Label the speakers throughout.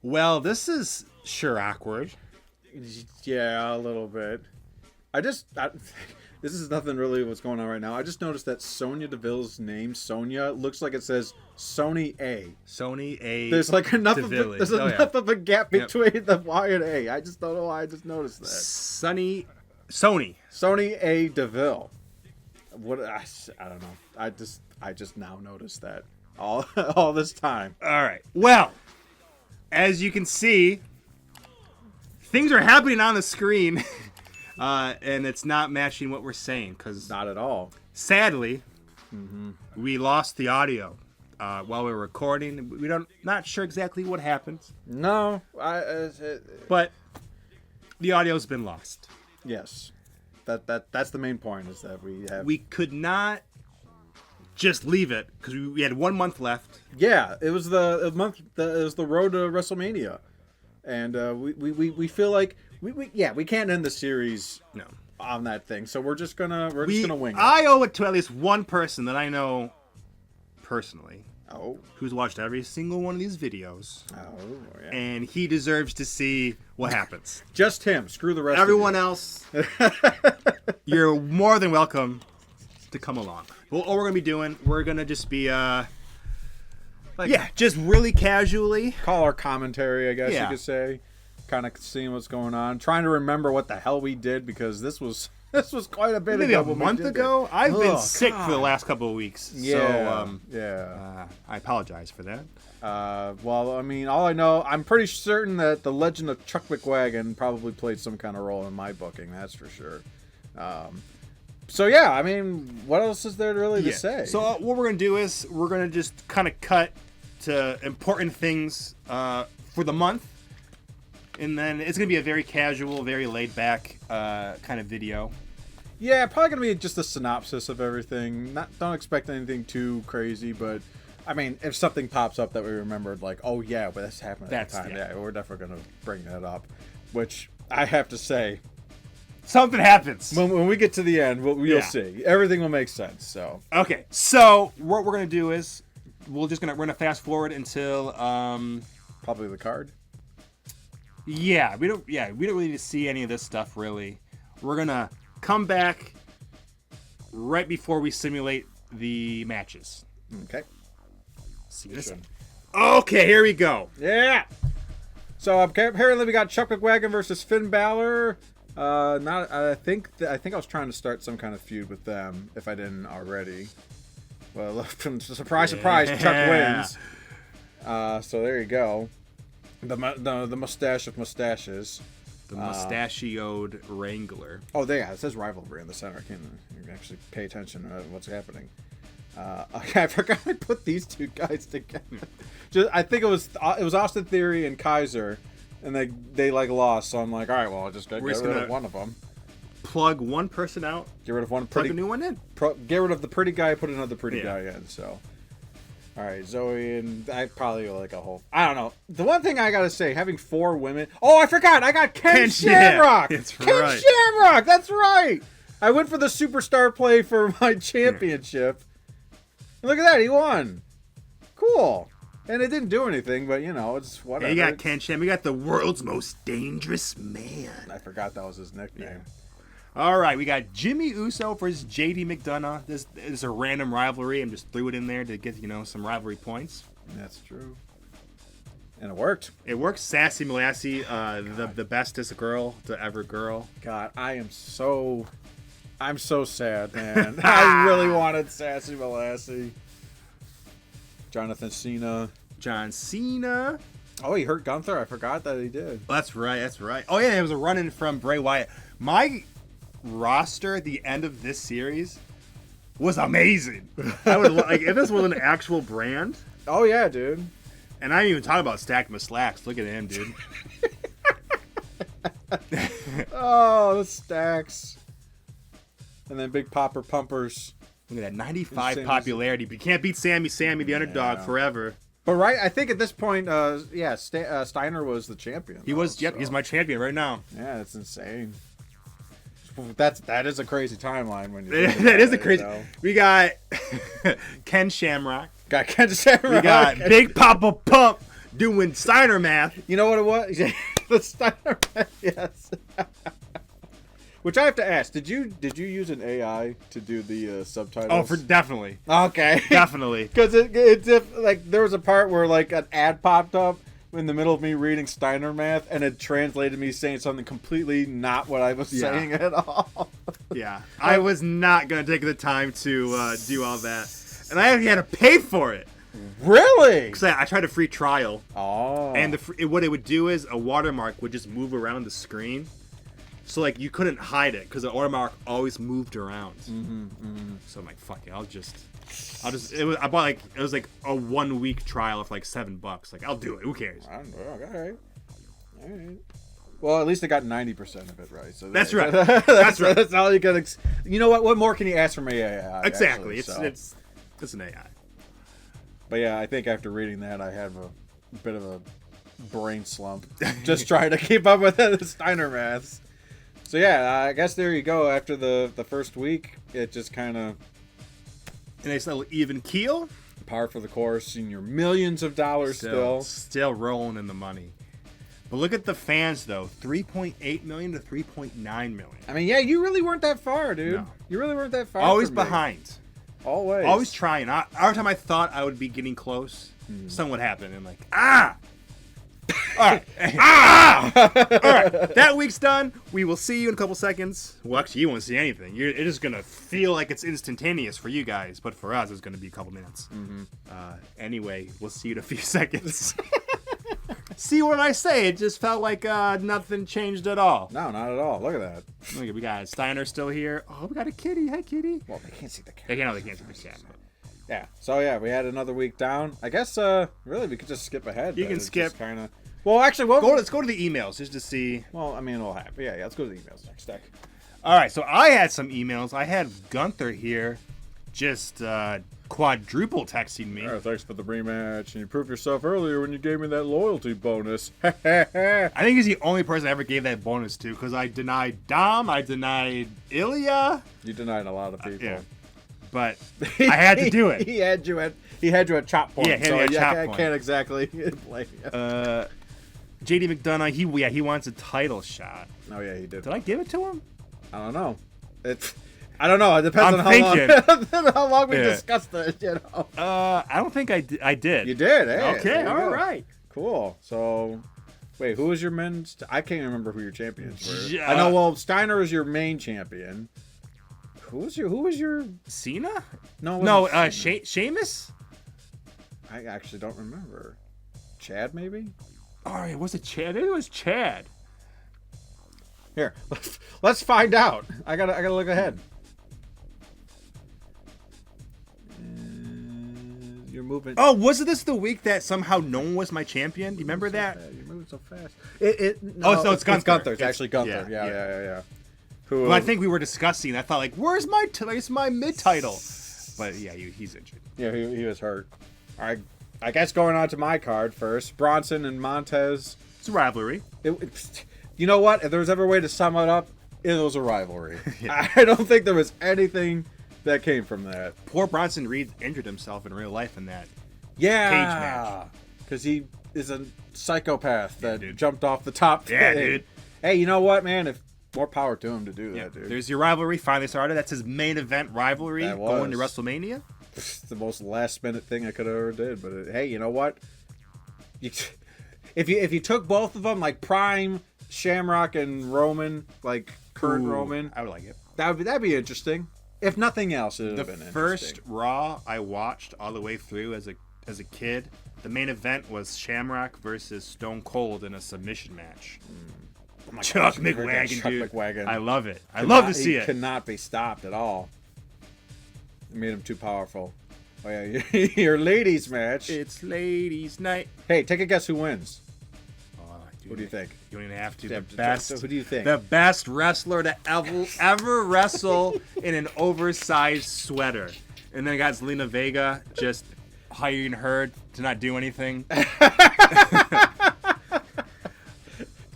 Speaker 1: Well, this is sure awkward.
Speaker 2: Yeah, a little bit. This is nothing really what's going on right now. I just noticed that Sonya Deville's name, Sonya, looks like it says Sony A.
Speaker 1: Sony A.
Speaker 2: There's like enough of a gap between the Y and A. I just don't know why I just noticed that.
Speaker 1: Sony
Speaker 2: A. Deville. What I don't know. I just now noticed that all this time.
Speaker 1: All right. Well, as you can see, things are happening on the screen, and it's not matching what we're saying. Cause
Speaker 2: not at all.
Speaker 1: Sadly, we lost the audio while we were recording. Not sure exactly what happened.
Speaker 2: No,
Speaker 1: but the audio's been lost.
Speaker 2: Yes, that's the main point. Is that we
Speaker 1: could not just leave it because we had 1 month left.
Speaker 2: Yeah, it was the road to WrestleMania, and we feel like we can't end the series on that thing. So we're just gonna wing it.
Speaker 1: I owe it to at least one person that I know personally.
Speaker 2: Oh.
Speaker 1: Who's watched every single one of these videos.
Speaker 2: Oh, yeah.
Speaker 1: And he deserves to see what happens.
Speaker 2: Just him. Screw the rest
Speaker 1: Everyone
Speaker 2: of you.
Speaker 1: else, you're more than welcome to come along. Well, all we're going to be doing, we're going to just be, just really casually.
Speaker 2: Call our commentary, I guess you could say. Kind of seeing what's going on. Trying to remember what the hell we did, because this was quite a bit ago.
Speaker 1: Maybe a month ago? I've been sick for the last couple of weeks.
Speaker 2: Yeah.
Speaker 1: So, I apologize for that.
Speaker 2: Well, I mean, all I know, I'm pretty certain that the legend of Chuck McWagon probably played some kind of role in my booking. That's for sure. So, yeah, I mean, what else is there really to say?
Speaker 1: So, what we're going to do is we're going to just kind of cut to important things for the month. And then it's going to be a very casual, very laid-back kind of video.
Speaker 2: Yeah, probably going to be just a synopsis of everything. Don't expect anything too crazy, but, I mean, if something pops up that we remembered, like, oh, yeah, but this happened at the time. Yeah, we're definitely going to bring that up, which I have to say.
Speaker 1: Something happens.
Speaker 2: When we get to the end, you'll see. Everything will make sense, so.
Speaker 1: Okay, so what we're going to do is we're going to fast forward until...
Speaker 2: probably the card.
Speaker 1: Yeah, we don't really need to see any of this stuff, really. We're going to come back right before we simulate the matches.
Speaker 2: Okay.
Speaker 1: See this. Okay, here we go.
Speaker 2: Yeah. So apparently we got Chuck McWagon versus Finn Balor. I think I was trying to start some kind of feud with them if I didn't already. Well, surprise, Chuck wins. So there you go. The mustache of mustaches.
Speaker 1: The mustachioed Wrangler.
Speaker 2: Oh, yeah, it says rivalry in the center. You can actually pay attention to what's happening. Okay, I forgot I put these two guys together. I think it was Austin Theory and Kaiser, and they lost. So I'm like, all right, well, I'll just get rid of one of them.
Speaker 1: Plug one person out.
Speaker 2: Get rid of one.
Speaker 1: Plug a new one in.
Speaker 2: Get rid of the pretty guy. Put another pretty guy in. So. All right, Zoe, and I probably like a whole... I don't know. The one thing I got to say, having 4 women... Oh, I forgot. I got Ken Shamrock.
Speaker 1: That's
Speaker 2: Ken Shamrock. That's right. I went for the superstar play for my championship. And look at that. He won. Cool. And it didn't do anything, but, it's whatever.
Speaker 1: Yeah, you got Ken Shamrock. You got the world's most dangerous man.
Speaker 2: I forgot that was his nickname. Yeah.
Speaker 1: All right, we got Jimmy Uso versus JD McDonough. This is a random rivalry. I just threw it in there to get, some rivalry points.
Speaker 2: That's true. And it worked.
Speaker 1: It worked. Sassy Molassy, the bestest girl to ever girl.
Speaker 2: God, I'm so sad, man. I really wanted Sassy Molassy. Jonathan Cena.
Speaker 1: John Cena.
Speaker 2: Oh, he hurt Gunther. I forgot that he did.
Speaker 1: That's right. Oh, yeah, it was a run-in from Bray Wyatt. My roster at the end of this series was amazing. I would if this was an actual brand.
Speaker 2: Oh yeah, dude.
Speaker 1: And I didn't even talk about Stack My Slacks. Look at him, dude.
Speaker 2: Oh, the Stacks. And then Big Popper Pumpers.
Speaker 1: Look at that 95 popularity. But you can't beat Sammy the underdog forever.
Speaker 2: But I think at this point, Steiner was the champion.
Speaker 1: He was. Yep, he's my champion right now.
Speaker 2: Yeah, that's insane. That is a crazy timeline when you.
Speaker 1: That is a crazy. So. We got Ken Shamrock.
Speaker 2: We got
Speaker 1: Big Papa Pump, doing Steiner math.
Speaker 2: You know what it was? The Steiner math, yes. Which I have to ask, did you use an AI to do the subtitles?
Speaker 1: Oh, definitely.
Speaker 2: Okay.
Speaker 1: Definitely.
Speaker 2: Because it's like there was a part where like an ad popped up in the middle of me reading Steiner math, and it translated me saying something completely not what I was saying at all.
Speaker 1: Yeah, I was not gonna take the time to do all that, and I actually had to pay for it.
Speaker 2: Really?
Speaker 1: Because I tried a free trial.
Speaker 2: Oh.
Speaker 1: And what it would do is a watermark would just move around the screen, so like you couldn't hide it because the watermark always moved around. So I'm like, fuck it, I'll just. It was like a 1 week trial of like $7. Like, I'll do it. Who cares?
Speaker 2: All right. Well, at least I got 90% of it right. So
Speaker 1: that's right. That's right.
Speaker 2: That's all you can. You know what? What more can you ask from AI?
Speaker 1: Exactly.
Speaker 2: Actually,
Speaker 1: It's an AI.
Speaker 2: But yeah, I think after reading that, I have a bit of a brain slump just trying to keep up with the Steiner maths. So yeah, I guess there you go. After the first week, it just kind of.
Speaker 1: A nice little even keel.
Speaker 2: Par for the course, and you're millions of dollars
Speaker 1: still rolling in the money. But look at the fans though, 3.8 million to 3.9 million.
Speaker 2: I mean, yeah, you really weren't that far, dude.
Speaker 1: No.
Speaker 2: You really weren't that far.
Speaker 1: Always behind.
Speaker 2: Always
Speaker 1: trying. Every time I thought I would be getting close, something would happen, and like all right. All right. That week's done. We will see you in a couple seconds. Well, actually, you won't see anything. It is going to feel like it's instantaneous for you guys, but for us, it's going to be a couple minutes. Anyway, we'll see you in a few seconds. See what I say? It just felt like nothing changed at all.
Speaker 2: No, not at all. Look at that.
Speaker 1: Look, we got Steiner still here. Oh, we got a kitty. Hi, kitty.
Speaker 2: Well, they can't see the camera.
Speaker 1: They can't see the camera.
Speaker 2: Yeah. So yeah, we had another week down. I guess really we could just skip ahead.
Speaker 1: You can skip.
Speaker 2: Kind of. Well, actually,
Speaker 1: let's go to the emails just to see.
Speaker 2: Well, I mean, it'll happen. Yeah. Let's go to the emails next. Deck.
Speaker 1: All right. So I had some emails. I had Gunther here, just quadruple texting me.
Speaker 2: All right, thanks for the rematch, and you proved yourself earlier when you gave me that loyalty bonus.
Speaker 1: I think he's the only person I ever gave that bonus to because I denied Dom, I denied Ilya.
Speaker 2: You denied a lot of people.
Speaker 1: Yeah. But I had to do it.
Speaker 2: He had you at chop point.
Speaker 1: Yeah, I
Speaker 2: can't exactly blame you.
Speaker 1: JD McDonough, he wants a title shot.
Speaker 2: Oh yeah, he did.
Speaker 1: Did I give it to him?
Speaker 2: I don't know. I don't know. It depends on how long we discussed it. You know.
Speaker 1: I don't think I did.
Speaker 2: You did. Hey,
Speaker 1: okay. All right.
Speaker 2: Cool. So, wait, who was your men's? I can't remember who your champions were. I know. Well, Steiner was your main champion. Who was your
Speaker 1: Cena?
Speaker 2: No.
Speaker 1: Sheamus.
Speaker 2: I actually don't remember. Chad, maybe.
Speaker 1: All right. Was it Chad? It was Chad.
Speaker 2: Here, let's find out. I gotta look ahead. You're moving.
Speaker 1: Oh, wasn't this the week that somehow no one was my champion? Do you remember that?
Speaker 2: You're moving so fast.
Speaker 1: No, it's Gunther.
Speaker 2: It's Gunther. It's actually Gunther. Yeah. Who?
Speaker 1: Well, I think we were discussing. I thought, like, where's my mid title? But yeah, he's injured.
Speaker 2: Yeah, he was hurt. All right, I guess going on to my card first. Bronson and Montez.
Speaker 1: It's a rivalry.
Speaker 2: You know what? If there was ever a way to sum it up, it was a rivalry. I don't think there was anything that came from that.
Speaker 1: Poor Bronson Reed injured himself in real life in that
Speaker 2: cage
Speaker 1: match.
Speaker 2: Because he is a psychopath that jumped off the top.
Speaker 1: Yeah, dude.
Speaker 2: Hey, you know what, man? If more power to him to do that, dude.
Speaker 1: There's your rivalry finally started. That's his main event rivalry going to WrestleMania.
Speaker 2: It's the most last minute thing I could have ever did. But hey, you know what? If you took both of them, like prime Shamrock and Roman, like current Roman,
Speaker 1: I would like it.
Speaker 2: That'd be interesting. If nothing else, it would have been interesting.
Speaker 1: The first Raw I watched all the way through as a kid, the main event was Shamrock versus Stone Cold in a submission match.
Speaker 2: Oh my
Speaker 1: Chuck
Speaker 2: gosh,
Speaker 1: McWagon,
Speaker 2: Chuck
Speaker 1: dude.
Speaker 2: McWagon.
Speaker 1: I love it. I love to see
Speaker 2: he
Speaker 1: it.
Speaker 2: Cannot be stopped at all. It made him too powerful. Oh yeah, your ladies match.
Speaker 1: It's ladies' night.
Speaker 2: Hey, take a guess who wins.
Speaker 1: Dude,
Speaker 2: what do you think?
Speaker 1: You don't even have to.
Speaker 2: Yeah,
Speaker 1: The best.
Speaker 2: who do you think?
Speaker 1: The best wrestler to ever wrestle in an oversized sweater. And then I got Zelina Vega just hiring her to not do anything.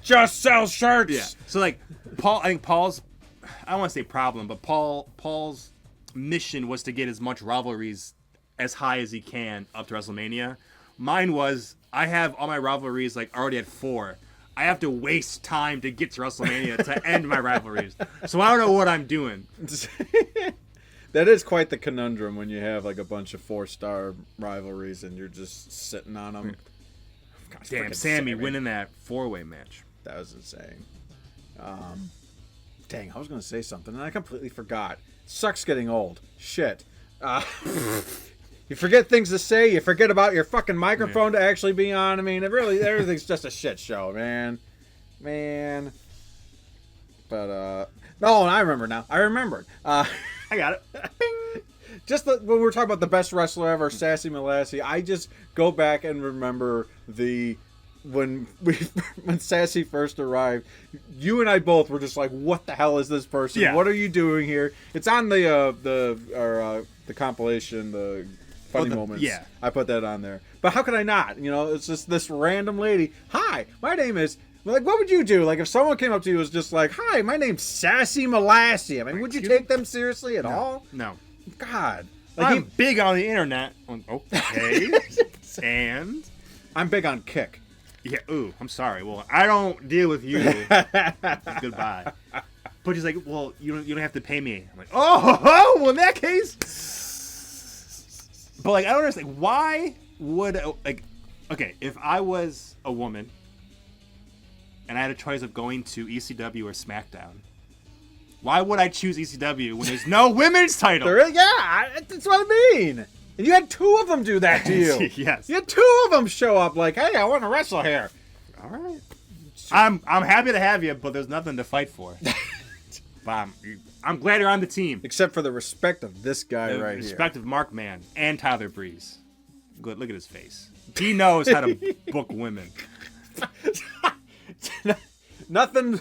Speaker 2: Just sell shirts.
Speaker 1: Yeah. So like I think Paul's, I don't want to say problem, but Paul's mission was to get as much rivalries as high as he can up to WrestleMania. Mine was I have all my rivalries like already at 4. I have to waste time to get to WrestleMania to end my rivalries. So I don't know what I'm doing.
Speaker 2: That is quite the conundrum when you have like a bunch of 4-star rivalries and you're just sitting on them.
Speaker 1: God, damn, Sammy winning that 4-way match.
Speaker 2: That was insane. Dang, I was going to say something and I completely forgot. Sucks getting old. Shit. You forget things to say. You forget about your fucking microphone to actually be on. I mean, everything's just a shit show, man. But, no, I remember now. I remembered.
Speaker 1: I got it. Bing.
Speaker 2: Just when we're talking about the best wrestler ever, Sassy Molassy, I just go back and remember when Sassy first arrived. You and I both were just like, "What the hell is this person?
Speaker 1: Yeah.
Speaker 2: What are you doing here?" It's on the compilation, the funny moments.
Speaker 1: Yeah,
Speaker 2: I put that on there. But how could I not? You know, it's just this random lady. Hi, my name is. Like, what would you do? Like, if someone came up to you and was just like, "Hi, my name's Sassy Molassy." I mean, would you take them seriously at all?
Speaker 1: No.
Speaker 2: God.
Speaker 1: Like, I'm big on the internet. Okay. And?
Speaker 2: I'm big on kick.
Speaker 1: Yeah, ooh, I'm sorry. Well, I don't deal with you. Goodbye. But he's like, well, you don't have to pay me. I'm like, oh, well, in that case. But, like, I don't understand. Why would, like, okay, if I was a woman and I had a choice of going to ECW or SmackDown, why would I choose ECW when there's no women's title?
Speaker 2: Yeah, that's what I mean. And you had 2 of them do that to you.
Speaker 1: Yes.
Speaker 2: You had 2 of them show up like, "Hey, I want to wrestle here."
Speaker 1: All right. I'm happy to have you, but there's nothing to fight for. But I'm glad you're on the team.
Speaker 2: Except for the respect of this guy right here.
Speaker 1: Respect of Markman and Tyler Breeze. Good. Look at his face. He knows how to book women.
Speaker 2: Nothing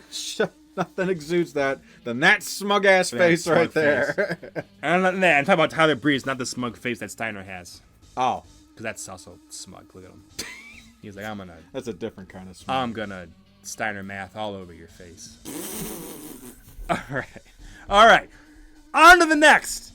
Speaker 2: exudes that than that smug ass face right there.
Speaker 1: And talk about Tyler Breeze, not the smug face that Steiner has.
Speaker 2: Oh,
Speaker 1: because that's also smug. Look at him. He's like,
Speaker 2: That's a different kind of smug.
Speaker 1: I'm gonna Steiner math all over your face. All right. On to the next.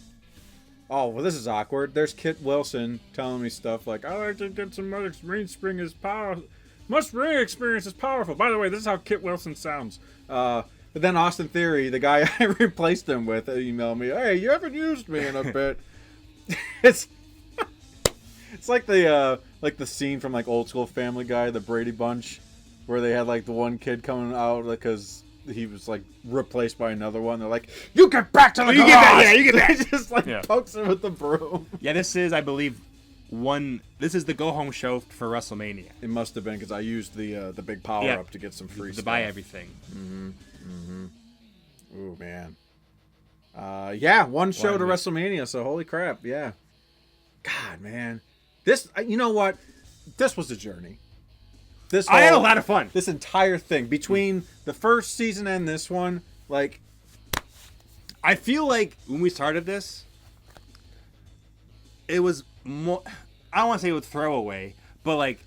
Speaker 2: Oh, well, this is awkward. There's Kit Wilson telling me stuff like, "I like to get some ring spring is powerful. Most ring experience is powerful." By the way, this is how Kit Wilson sounds. But then Austin Theory, the guy I replaced him with, emailed me, "Hey, you haven't used me in a bit." It's like the scene from like Old School Family Guy, the Brady Bunch, where they had like the one kid coming out because he was like replaced by another one. They're like, "You get back to the garage!"
Speaker 1: You get back.
Speaker 2: Just like pokes him with the broom.
Speaker 1: Yeah, this is, I believe, this is the go home show for WrestleMania.
Speaker 2: It must have been because I used the big power up to get some free stuff.
Speaker 1: To buy everything.
Speaker 2: Ooh, man. One show to WrestleMania, so holy crap, yeah. God, man. This, you know what? This was a journey.
Speaker 1: I had a lot of fun.
Speaker 2: This entire thing, between the first season and this one, like...
Speaker 1: I feel like when we started this, it was more... I don't want to say it was throwaway, but like,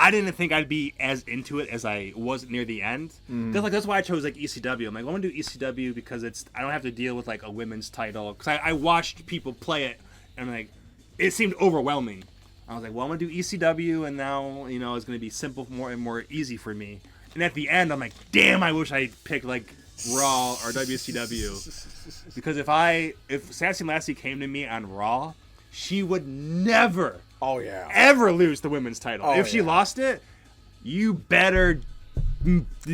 Speaker 1: I didn't think I'd be as into it as I was near the end. That's why I chose like ECW. I'm like, I want to do ECW because I don't have to deal with like a women's title. Because I watched people play it, and like, it seemed overwhelming. I was like, well, I'm gonna do ECW, and now it's gonna be simple, more easy for me. And at the end, I'm like, damn, I wish I picked like Raw or WCW, because if Sassy Lassie came to me on Raw, she would never.
Speaker 2: Oh, yeah.
Speaker 1: Ever lose the women's title. If she lost it, you better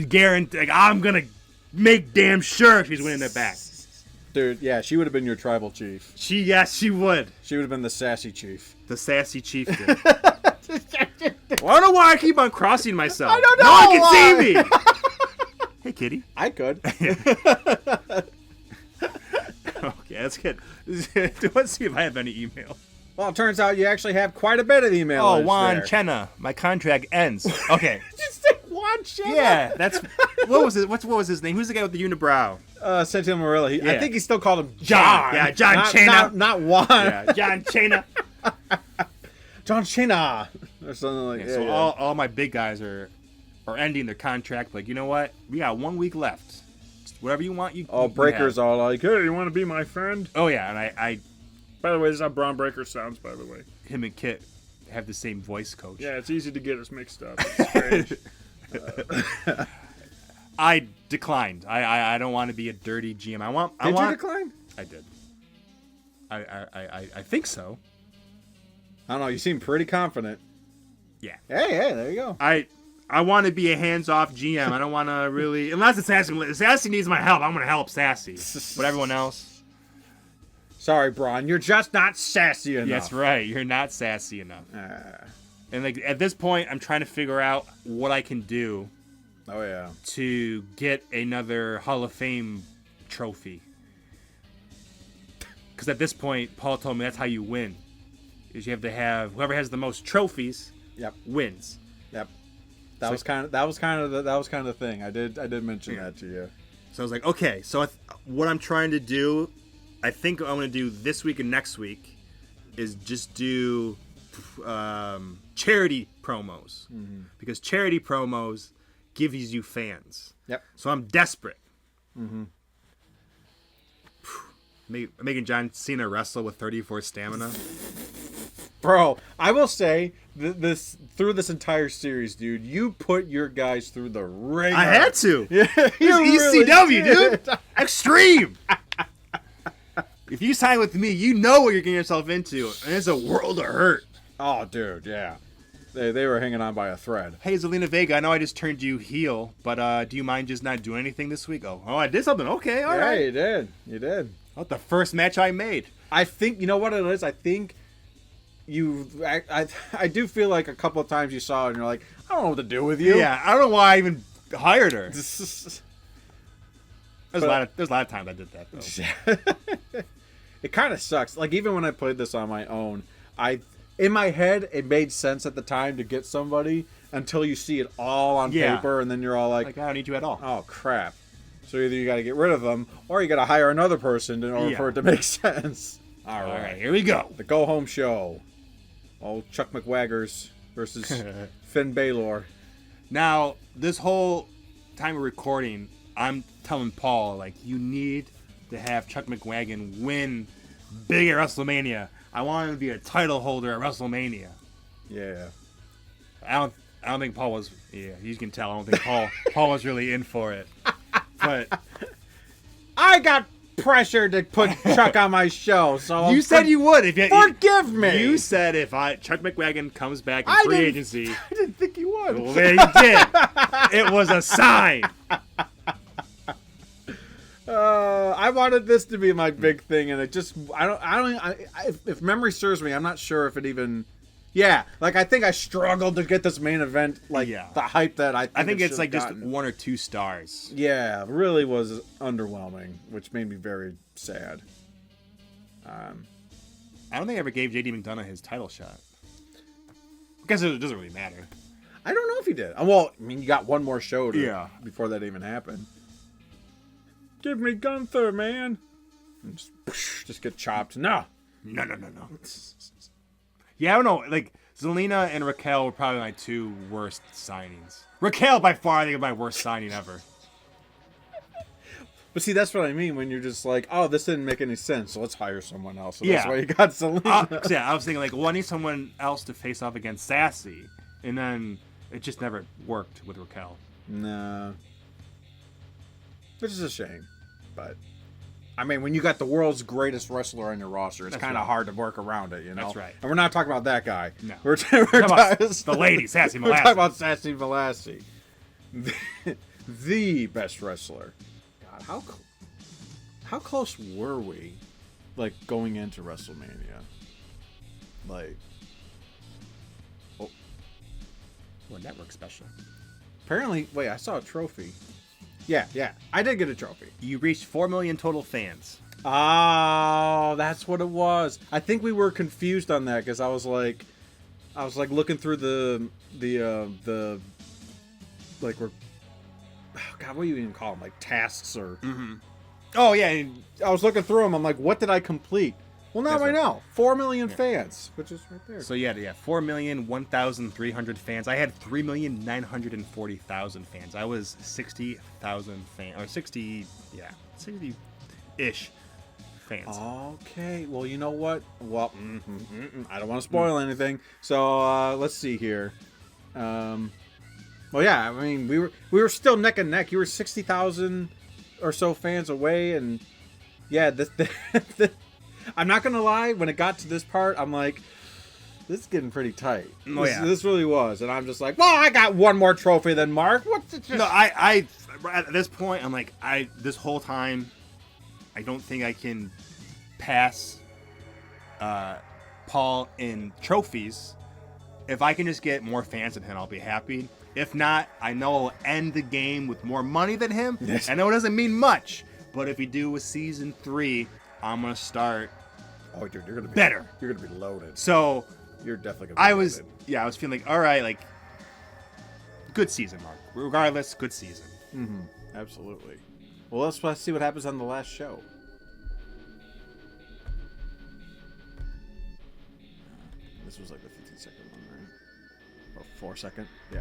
Speaker 1: guarantee. Like, I'm going to make damn sure she's winning it back.
Speaker 2: Dude, yeah, she would have been your tribal chief.
Speaker 1: Yes, she would.
Speaker 2: She would have been the sassy chief.
Speaker 1: The sassy chieftain. Well, I don't know why I keep on crossing myself.
Speaker 2: I don't know.
Speaker 1: No one can see me. Hey, kitty.
Speaker 2: I could.
Speaker 1: Okay, that's good. Let's see if I have any email.
Speaker 2: Well, it turns out you actually have quite a bit of email.
Speaker 1: Oh, Juan Chenna. My contract ends. Okay.
Speaker 2: Just say Juan Chenna?
Speaker 1: Yeah, that's... What was his name? Who's the guy with the unibrow?
Speaker 2: Santino Marella. I think he still called him
Speaker 1: John. Yeah, John Chenna.
Speaker 2: Not Juan.
Speaker 1: Yeah, John Chenna.
Speaker 2: John Chenna. Or something like that.
Speaker 1: So all my big guys are ending their contract. Like, you know what? We got 1 week left. Just whatever you want, you
Speaker 2: Breaker's all like, "Hey, you want to be my friend?"
Speaker 1: Oh, yeah, and I
Speaker 3: By the way, this is how Braun Breaker sounds, by the way.
Speaker 1: him and Kit have the same voice coach.
Speaker 2: Yeah, it's easy to get us mixed up. It's strange.
Speaker 1: I declined. I don't want to be a dirty GM.
Speaker 2: Did you decline?
Speaker 1: I did. I think so.
Speaker 2: I don't know. You seem pretty confident.
Speaker 1: Yeah.
Speaker 2: Hey, there you go.
Speaker 1: I want to be a hands-off GM. I don't want to really... Unless it's Sassy. Sassy needs my help. I'm going to help Sassy. But everyone else...
Speaker 2: Sorry, Braun. You're just not sassy enough.
Speaker 1: That's right. You're not sassy enough. And like at this point, I'm trying to figure out what I can do...
Speaker 2: Oh, yeah.
Speaker 1: ...to get another Hall of Fame trophy. Because at this point, Paul told me that's how you win. Is you have to have... Whoever has the most trophies...
Speaker 2: Yep.
Speaker 1: Wins.
Speaker 2: Yep. That was kind of the thing. I did mention that to you.
Speaker 1: So I was like, okay. So what I'm trying to do, I think I'm going to do this week and next week, is just do charity promos, because charity promos gives you fans.
Speaker 2: Yep.
Speaker 1: So I'm desperate. Making John Cena wrestle with 34 stamina.
Speaker 2: Bro, I will say through this entire series, dude, you put your guys through the ringer.
Speaker 1: I had to.
Speaker 2: Yeah,
Speaker 1: It's ECW, dude. Extreme. If you sign with me, you know what you're getting yourself into, and it's a world of hurt.
Speaker 2: Oh, dude, yeah. They were hanging on by a thread.
Speaker 1: Hey, Zelina Vega, I know I just turned you heel, but do you mind just not doing anything this week? Oh, I did something. Okay, all right.
Speaker 2: Yeah, you did. You did.
Speaker 1: Well, the first match I made.
Speaker 2: I think, you know what it is? I think... I do feel like a couple of times you saw it and you're like, I don't know what to do with you.
Speaker 1: Yeah, I don't know why I even hired her. There's a lot of times I did that, though.
Speaker 2: It kind of sucks. Like, even when I played this on my own, in my head, it made sense at the time to get somebody until you see it all on paper, and then you're all like,
Speaker 1: I don't need you at all.
Speaker 2: Oh, crap. So either you got to get rid of them, or you got to hire another person in order for it to make sense. All right,
Speaker 1: here we go.
Speaker 2: The go-home show. Old Chuck McWaggers versus Finn Balor.
Speaker 1: Now, this whole time of recording, I'm telling Paul, like, you need to have Chuck McWagon win big at WrestleMania. I want him to be a title holder at WrestleMania.
Speaker 2: Yeah.
Speaker 1: I don't think Paul was... Yeah, you can tell. I don't think Paul was really in for it. But...
Speaker 2: I got pressure to put Chuck on my show, so
Speaker 1: you said you would.
Speaker 2: Forgive me.
Speaker 1: You said if Chuck McWagon comes back in free agency,
Speaker 2: I didn't think he would.
Speaker 1: Well, there you did. It was a sign.
Speaker 2: I wanted this to be my big thing, and it just if memory serves me, I'm not sure if it even. Yeah, like I think I struggled to get this main event, the hype that I think
Speaker 1: it's like just 1 or 2 stars.
Speaker 2: Yeah, really was underwhelming, which made me very sad.
Speaker 1: I don't think I ever gave JD McDonough his title shot. Because it doesn't really matter.
Speaker 2: I don't know if he did. Well, I mean, you got one more show before that even happened. Give me Gunther, man. And just get chopped. No.
Speaker 1: Yeah, I don't know. Like, Zelina and Raquel were probably my 2 worst signings. Raquel, by far, I think, is my worst signing ever.
Speaker 2: But see, that's what I mean when you're just like, oh, this didn't make any sense, so let's hire someone else. So that's why you got Zelina.
Speaker 1: I was thinking, like, well, I need someone else to face off against Sassy. And then it just never worked with Raquel.
Speaker 2: No. Which is a shame. But... I mean, when you got the world's greatest wrestler on your roster, it's kind of hard to work around it, you know?
Speaker 1: That's right.
Speaker 2: And we're not talking about that guy.
Speaker 1: No.
Speaker 2: We're talking about
Speaker 1: the lady, Sassy Molassie.
Speaker 2: We're talking about Sassy Molassie. The best wrestler. God, how close were we, like, going into WrestleMania? Like...
Speaker 1: Oh. Well, network special.
Speaker 2: Apparently... Wait, I saw a trophy. Yeah, I did get a trophy.
Speaker 1: You reached 4 million total fans.
Speaker 2: Oh, that's what it was. I think we were confused on that because I was like looking through the like we're God, what do you even call them? Like tasks or?
Speaker 1: Oh yeah,
Speaker 2: I was looking through them. I'm like, what did I complete? Well, now I know. 4 million fans, which is right there.
Speaker 1: So yeah, 4,001,300 fans. I had 3,940,000 fans. I was 60,000 fans, or 60-ish fans.
Speaker 2: Okay. Well, you know what? Well, I don't want to spoil anything. So let's see here. Well, yeah. I mean, we were still neck and neck. You were 60,000 or so fans away, and yeah, I'm not gonna lie. When it got to this part, I'm like, this is getting pretty tight. This really was, and I'm just like, well, I got one more trophy than Mark. What's it?
Speaker 1: No, I at this point, I'm like, this whole time, I don't think I can pass Paul in trophies. If I can just get more fans than him, I'll be happy. If not, I know I'll end the game with more money than him.
Speaker 2: Yes.
Speaker 1: I know it doesn't mean much, but if we do a season 3, I'm gonna start.
Speaker 2: Oh, dude, you're gonna be
Speaker 1: better.
Speaker 2: You're gonna be loaded.
Speaker 1: So
Speaker 2: you're definitely gonna be loaded.
Speaker 1: I was feeling like, all right, like, good season, Mark. Regardless, good season.
Speaker 2: Mm-hmm. Absolutely. Well, let's see what happens on the last show. This was like the 15-second one, right? Or 4-second? Yeah.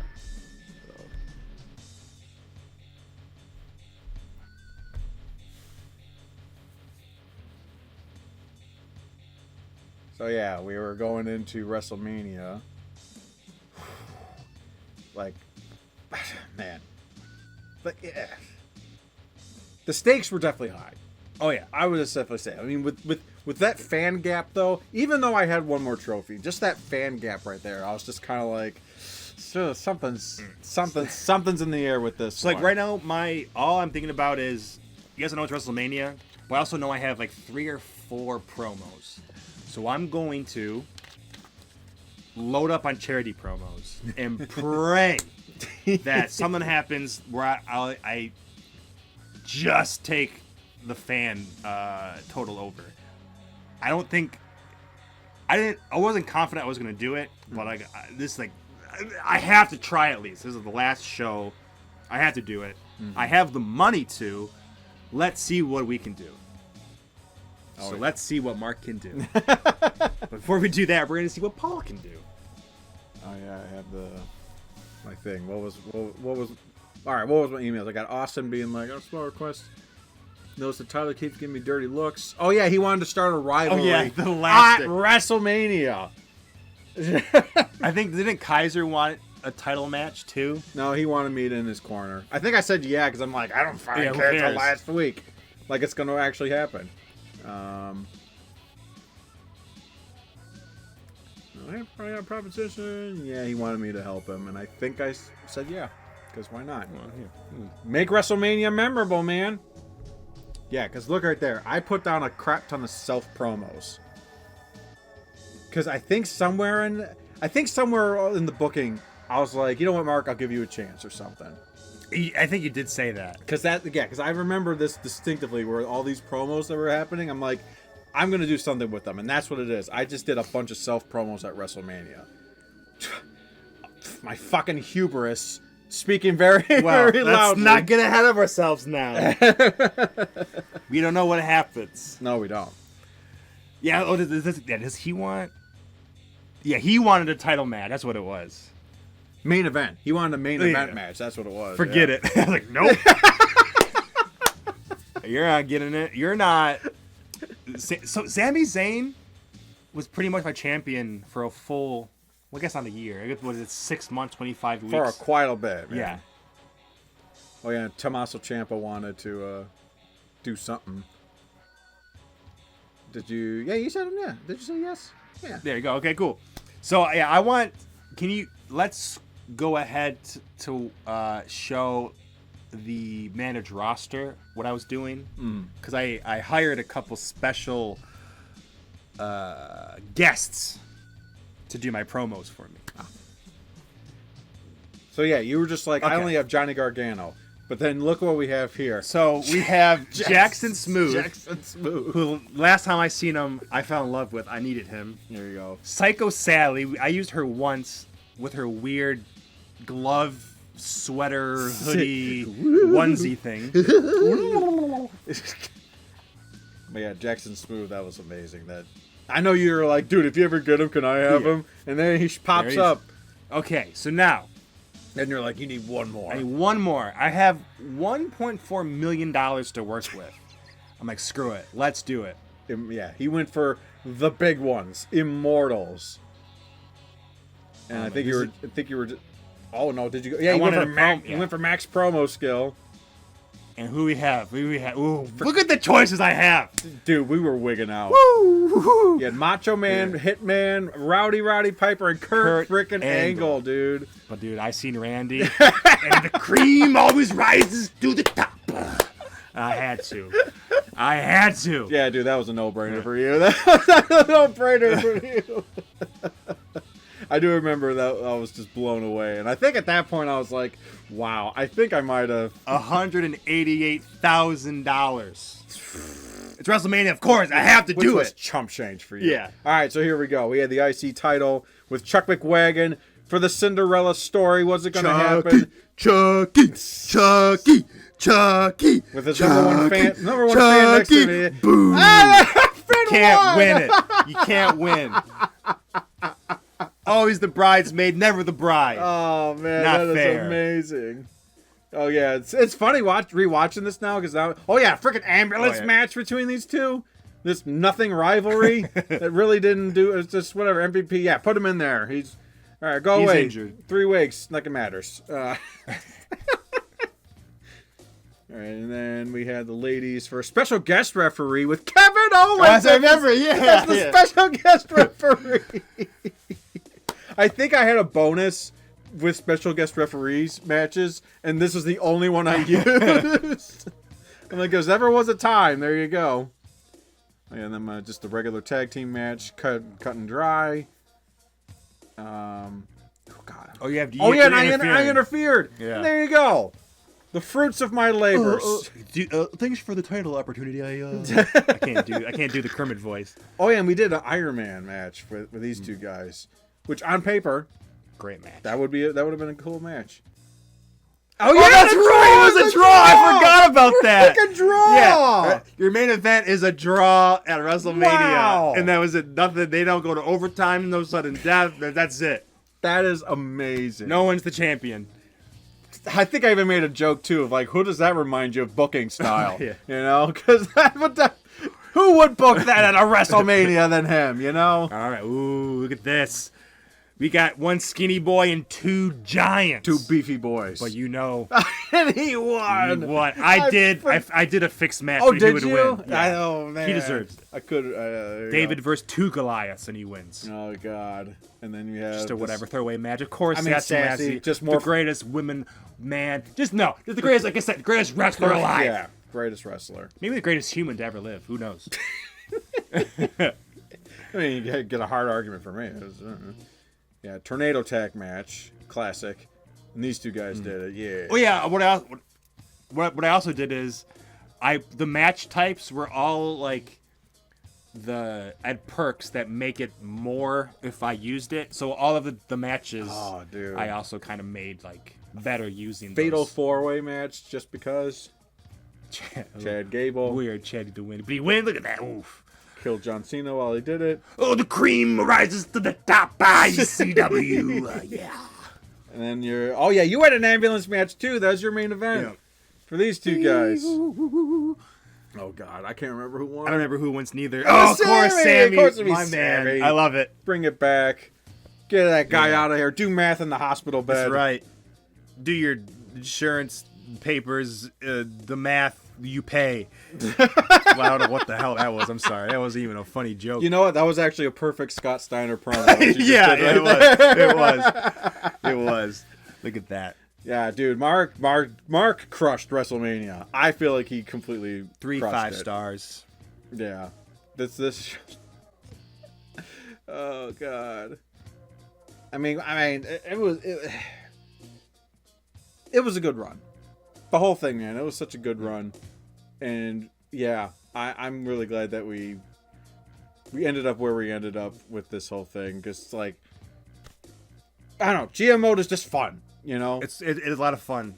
Speaker 2: So yeah, we were going into WrestleMania. Like, man. But yeah. The stakes were definitely high.
Speaker 1: Oh yeah,
Speaker 2: I would definitely say. I mean, with that fan gap though, even though I had one more trophy, just that fan gap right there, I was just kind of like, something's in the air with this.
Speaker 1: So like right now, all I'm thinking about is, you guys know it's WrestleMania, but I also know I have like 3 or 4 promos. So I'm going to load up on charity promos and pray that something happens where I just take the fan total over. I wasn't confident I was going to do it, but I have to try at least. This is the last show. I have to do it. Mm-hmm. I have the money to. Let's see what we can do. So let's see what Mark can do. Before we do that, we're going to see what Paul can do.
Speaker 2: Oh yeah, I have my thing. What was all right, what was my emails? I got Austin being like, "Oh, small request. Notice that Tyler keeps giving me dirty looks." Oh yeah, he wanted to start a rivalry at WrestleMania.
Speaker 1: I think, didn't Kaiser want a title match too?
Speaker 2: No, he wanted me in his corner. I think I said yeah because I'm like, I don't fucking care until last week. Like it's going to actually happen. I probably got a proposition. Yeah, he wanted me to help him, and I think I said yeah, because why not? Well, make WrestleMania memorable, man. Yeah, because look right there. I put down a crap ton of self promos. Because I think somewhere in the booking, I was like, you know what, Mark, I'll give you a chance or something.
Speaker 1: I think you did say that.
Speaker 2: Because I remember this distinctively, where all these promos that were happening, I'm like, I'm going to do something with them. And that's what it is. I just did a bunch of self-promos at WrestleMania. My fucking hubris. Speaking very, very loudly.
Speaker 1: Let's not get ahead of ourselves now. We don't know what happens.
Speaker 2: No, we don't.
Speaker 1: Yeah, does he want... Yeah, he wanted a title match. That's what it was.
Speaker 2: Main event. He wanted a main event match. That's what it was.
Speaker 1: Forget it. I was like, nope. You're not getting it. You're not... So Sami Zayn was pretty much my champion for a full, well, I guess not a year. I guess, what is it, 6 months, 25 weeks?
Speaker 2: For quite a bit, man.
Speaker 1: Yeah.
Speaker 2: Oh yeah, Tommaso Ciampa wanted to do something. Did you? Yeah, you said yeah. Did you say yes? Yeah.
Speaker 1: There you go. Okay, cool. So yeah, let's go ahead to show the managed roster, what I was doing, because I hired a couple special guests to do my promos for me.
Speaker 2: So yeah, you were just like, okay. I only have Johnny Gargano, but then look what we have here.
Speaker 1: So we have Jackson Smooth.
Speaker 2: Jackson Smooth,
Speaker 1: who last time I seen him, I fell in love with. I needed him.
Speaker 2: There you go.
Speaker 1: Psycho Sally. I used her once with her weird glove, sweater, hoodie, onesie thing.
Speaker 2: But yeah, Jackson Smooth, that was amazing. That I know you were like, dude, if you ever get him, can I have him? And then he pops up.
Speaker 1: Okay, so now.
Speaker 2: Then you're like, you need one more.
Speaker 1: I need one more. I have $1.4 million to work with. I'm like, screw it. Let's do it.
Speaker 2: Yeah, he went for the big ones, Immortals. And I think you were. Oh no, did you go? Yeah, he went for max promo skill.
Speaker 1: And who we have? Ooh, look at the choices I have.
Speaker 2: Dude, we were wigging out.
Speaker 1: Woo!
Speaker 2: You had Macho Man, Hitman, Rowdy Piper, and Kurt frickin' Angle, dude.
Speaker 1: But dude, I seen Randy, and the cream always rises to the top. I had to.
Speaker 2: Yeah, dude, that was a no-brainer for you. That was a no-brainer for you. I do remember that I was just blown away. And I think at that point I was like, wow, I think I might have...
Speaker 1: $188,000. It's WrestleMania, of course. I have to do
Speaker 2: Which was
Speaker 1: it.
Speaker 2: chump change for you.
Speaker 1: Yeah.
Speaker 2: All right, so here we go. We had the IC title with Chuck McWagon for the Cinderella story. Was it going to happen?
Speaker 1: Chucky.
Speaker 2: With his number one fan next to me.
Speaker 1: Boom. You can't win it. You can't win. Always the bridesmaid, never the bride.
Speaker 2: Oh man,
Speaker 1: Not
Speaker 2: that is
Speaker 1: fair.
Speaker 2: amazing. Oh yeah, it's funny rewatching this now because now freaking ambulance match between these two. This nothing rivalry that really didn't do. It's just whatever MVP. Yeah, put him in there. He's all right. Go away.
Speaker 1: Injured.
Speaker 2: 3 weeks, like it matters. All right, and then we had the ladies for a special guest referee with Kevin Owens.
Speaker 1: I remember, yeah.
Speaker 2: As the special guest referee. I think I had a bonus with special guest referees matches, and this was the only one I used. I'm like, there ever was a time. There you go. And then just the regular tag team match, cut and dry. Oh God.
Speaker 1: Oh, you have to.
Speaker 2: And I interfered.
Speaker 1: Yeah.
Speaker 2: And there you go. The fruits of my labors.
Speaker 1: Thanks for the title opportunity. I can't do the Kermit voice.
Speaker 2: Oh yeah, and we did an Iron Man match with these two guys, which on paper,
Speaker 1: great match.
Speaker 2: that would have been a cool match.
Speaker 1: Oh yeah, that's right. It was a draw. I forgot about that.
Speaker 2: Freaking draw.
Speaker 1: Yeah, your main event is a draw at WrestleMania,
Speaker 2: Wow.
Speaker 1: and that was it. Nothing. They don't go to overtime. No sudden death. That's it.
Speaker 2: That is amazing.
Speaker 1: No one's the champion.
Speaker 2: I think I even made a joke too of like, who does that remind you of booking style?
Speaker 1: Yeah.
Speaker 2: You know, because who would book that at a WrestleMania than him? You know.
Speaker 1: All right. Ooh, look at this. We got one skinny boy and two giants.
Speaker 2: Two beefy boys.
Speaker 1: But you know,
Speaker 2: and he won.
Speaker 1: he won. I did a fixed match.
Speaker 2: Oh,
Speaker 1: for
Speaker 2: did
Speaker 1: who to
Speaker 2: you?
Speaker 1: win. Yeah.
Speaker 2: I know, man.
Speaker 1: He deserves it.
Speaker 2: I could.
Speaker 1: David versus two Goliaths, and he wins.
Speaker 2: Oh God! And then you have
Speaker 1: Just a whatever throwaway match. Of course,
Speaker 2: I mean, sassy. Just more
Speaker 1: the greatest women, man. Just the greatest. Like I said, the greatest wrestler alive.
Speaker 2: Yeah, greatest wrestler.
Speaker 1: Maybe the greatest human to ever live. Who knows?
Speaker 2: I mean, you get a hard argument for me. It was, yeah, tornado tag match, classic. And these two guys did it. Yeah.
Speaker 1: Oh yeah. What I also did is, the match types were all like. I had perks that make it more if I used it. So all of the matches,
Speaker 2: oh, dude.
Speaker 1: I also kind of made like better using
Speaker 2: Fatal
Speaker 1: those.
Speaker 2: 4-way match just because. Chad Gable.
Speaker 1: Weird Chad to win. But he win. Look at that. Oof.
Speaker 2: Killed John Cena while he did it.
Speaker 1: Oh, the cream rises to the top. ICW. Yeah.
Speaker 2: And then you had an ambulance match too. That was your main event.
Speaker 1: Yeah.
Speaker 2: For these two guys. Oh God, I can't remember who won.
Speaker 1: I don't remember who wins neither. Oh, of course, Sammy.
Speaker 2: Of course it'd be
Speaker 1: my
Speaker 2: Sammy.
Speaker 1: man. I love it.
Speaker 2: Bring it back. Get that guy out of here. Do math in the hospital bed.
Speaker 1: That's right. Do your insurance papers. The math you pay. Well, I don't know what the hell that was. I'm sorry. That wasn't even a funny joke.
Speaker 2: You know what? That was actually a perfect Scott Steiner promo.
Speaker 1: Yeah, it was. It was. It was. Look at that.
Speaker 2: Yeah, dude, Mark crushed WrestleMania. I feel like he completely
Speaker 1: 3
Speaker 2: crushed
Speaker 1: 5
Speaker 2: it.
Speaker 1: stars.
Speaker 2: Yeah, this. Oh God. I mean, it was a good run. The whole thing, man. It was such a good run, and yeah, I'm really glad that we ended up where we ended up with this whole thing because, like, I don't know, GM mode is just fun. You know,
Speaker 1: It is a lot of fun.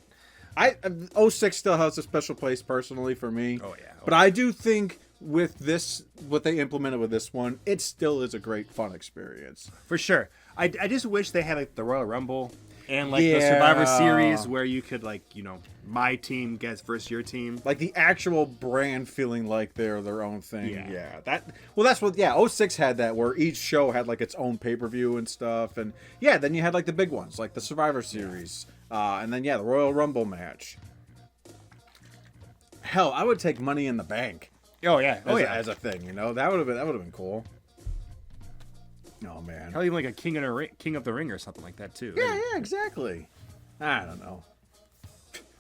Speaker 2: 06 still has a special place personally for me.
Speaker 1: Oh yeah.
Speaker 2: But I do think with this, what they implemented with this one, it still is a great fun experience.
Speaker 1: For sure. I just wish they had like the Royal Rumble. And like the Survivor Series where you could like, my team gets versus your team.
Speaker 2: Like the actual brand feeling like they're their own thing. Yeah. That's what, '06 had that where each show had like its own pay-per-view and stuff. And yeah, then you had like the big ones, like the Survivor Series. And then, the Royal Rumble match. Hell, I would take Money in the Bank.
Speaker 1: Oh, yeah.
Speaker 2: As a thing, that would have been cool. Oh, man.
Speaker 1: Hell, even like a King of the Ring or something like that, too.
Speaker 2: Yeah, exactly. I don't know.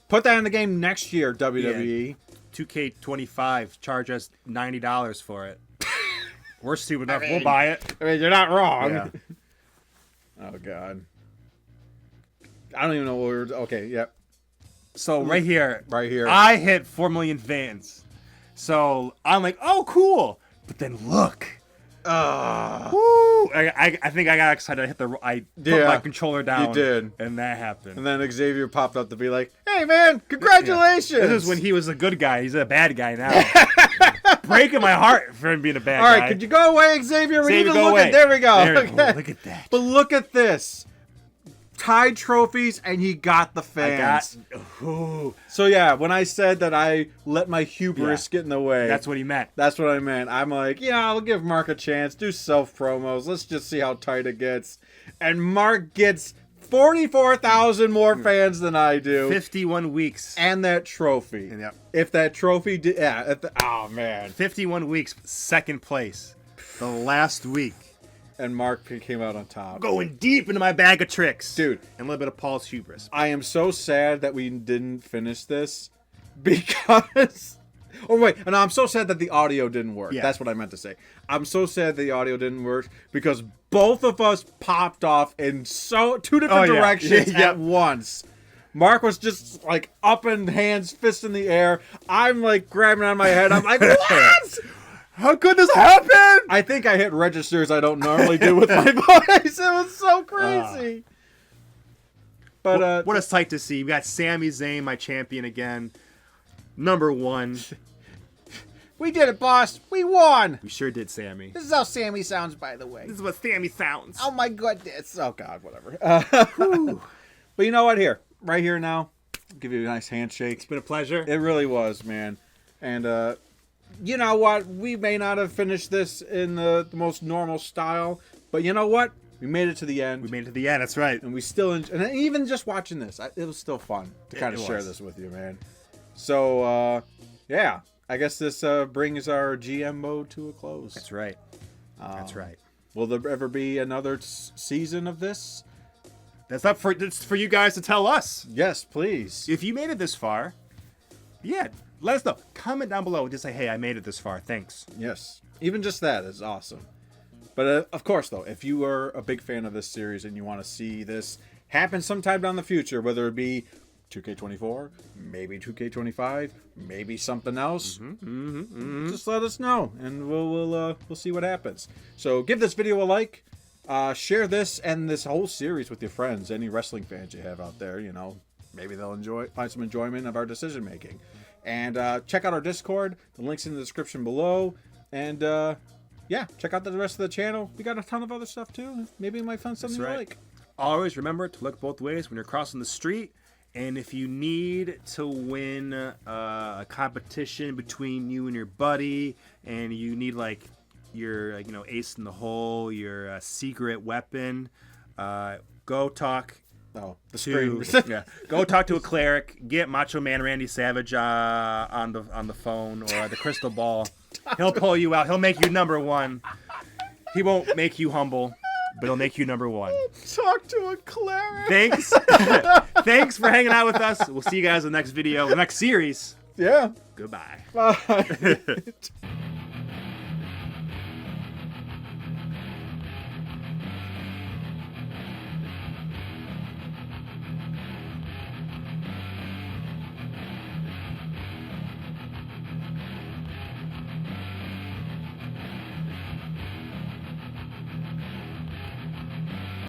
Speaker 2: Put that in the game next year, WWE.
Speaker 1: 2k25, charge us $90 for it. We're stupid enough. We'll buy it.
Speaker 2: I mean, you're not wrong.
Speaker 1: Yeah.
Speaker 2: Oh, God. I don't even know what we're... Okay, yep.
Speaker 1: So, right here.
Speaker 2: I
Speaker 1: hit 4 million fans. So, I'm like, oh, cool. But then look. Woo! I think I got excited. I put my controller down.
Speaker 2: You did.
Speaker 1: And that happened.
Speaker 2: And then Xavier popped up to be like, hey, man, congratulations.
Speaker 1: Yeah. This is when he was a good guy. He's a bad guy now. Breaking my heart for him being a bad guy.
Speaker 2: All right, could you go away, Xavier? We need to
Speaker 1: go away.
Speaker 2: There we go.
Speaker 1: Okay. Look at that.
Speaker 2: But look at this. Tied trophies, and he got the fans. So yeah, when I said that I let my hubris get in the way,
Speaker 1: that's what he meant.
Speaker 2: That's what I meant. I'm like, I'll give Mark a chance. Do self promos. Let's just see how tight it gets. And Mark gets 44,000 more fans than I do.
Speaker 1: 51 weeks.
Speaker 2: And that trophy.
Speaker 1: Yep.
Speaker 2: If that trophy did, oh man,
Speaker 1: 51 weeks, second place, the last week.
Speaker 2: And Mark came out on top.
Speaker 1: Going deep into my bag of tricks.
Speaker 2: Dude.
Speaker 1: And a little bit of Paul's hubris.
Speaker 2: I am so sad that we didn't finish this because... Oh, wait. No, I'm so sad that the audio didn't work. Yeah. That's what I meant to say. I'm so sad the audio didn't work because both of us popped off in two different directions at once. Mark was just like up in hands, fist in the air. I'm like grabbing on my head. I'm like, what? How could this happen? I think I hit registers I don't normally do with my voice. It was so crazy. But
Speaker 1: what a sight to see. We got Sami Zayn, my champion again. Number 1.
Speaker 2: We did it, boss. We won.
Speaker 1: We sure did, Sammy.
Speaker 2: This is how Sammy sounds, by the way.
Speaker 1: This is what Sammy sounds.
Speaker 2: Oh, my goodness. Oh, God, whatever. But you know what? Right here now, I'll give you a nice handshake.
Speaker 1: It's been a pleasure.
Speaker 2: It really was, man. And, you know what? We may not have finished this in the most normal style, but you know what? We made it to the end.
Speaker 1: We made it to the end. That's right.
Speaker 2: And we still, and even just watching this, it was still fun to kind of share this with you, man. So, yeah, I guess this brings our GM mode to a close.
Speaker 1: That's right. That's right.
Speaker 2: Will there ever be another season of this?
Speaker 1: That's up for you guys to tell us.
Speaker 2: Yes, please.
Speaker 1: If you made it this far, let us know. Comment down below and just say, hey, I made it this far. Thanks.
Speaker 2: Yes. Even just that is awesome. But, of course, though, if you are a big fan of this series and you want to see this happen sometime down the future, whether it be 2K24, maybe 2K25, maybe something else, just let us know, and we'll see what happens. So give this video a like. Share this and this whole series with your friends, any wrestling fans you have out there. Maybe they'll find some enjoyment of our decision making. And check out our Discord. The link's in the description below. And check out the rest of the channel. We got a ton of other stuff too. Maybe you might find something you like.
Speaker 1: Always remember to look both ways when you're crossing the street. And if you need to win a competition between you and your buddy, and you need like your ace in the hole, your secret weapon, go talk.
Speaker 2: Oh, the
Speaker 1: screen. Go talk to a cleric. Get Macho Man Randy Savage on the phone or the crystal ball. He'll pull you out. He'll make you number 1. He won't make you humble, but he'll make you number 1.
Speaker 2: Talk to a cleric.
Speaker 1: Thanks. Thanks for hanging out with us. We'll see you guys in the next video, the next series.
Speaker 2: Yeah.
Speaker 1: Goodbye.
Speaker 2: Bye.